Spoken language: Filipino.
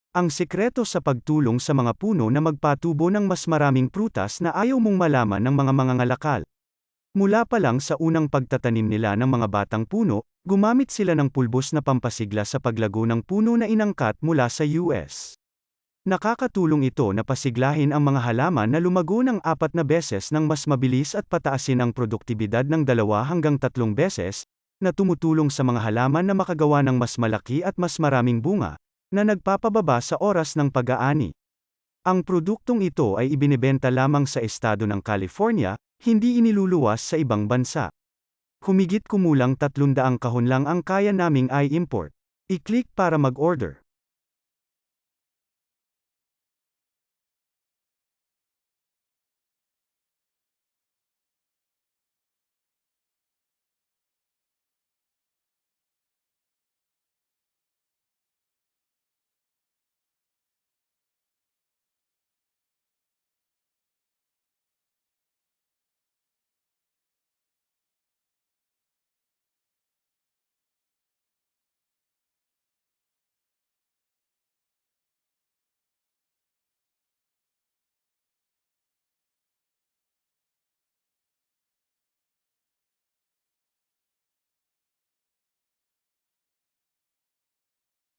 Ang sikreto sa pagtulong sa mga puno na magpatubo ng mas maraming prutas na ayaw mong malaman ng mga mangangalakal. Mula pa lang sa unang pagtatanim nila ng mga batang puno, gumamit sila ng pulbos na pampasigla sa paglago ng puno na inangkat mula sa US. Nakakatulong ito na pasiglahin ang mga halaman na lumago ng 4 na beses ng mas mabilis at pataasin ang produktibidad ng 2 hanggang 3 beses, na tumutulong sa mga halaman na makagawa ng mas malaki at mas maraming bunga, na nagpapababa sa oras ng pag-aani. Ang produktong ito ay ibinebenta lamang sa estado ng California, hindi iniluluwas sa ibang bansa. Humigit kumulang 300 kahon lang ang kaya naming i-import. I-click para mag-order.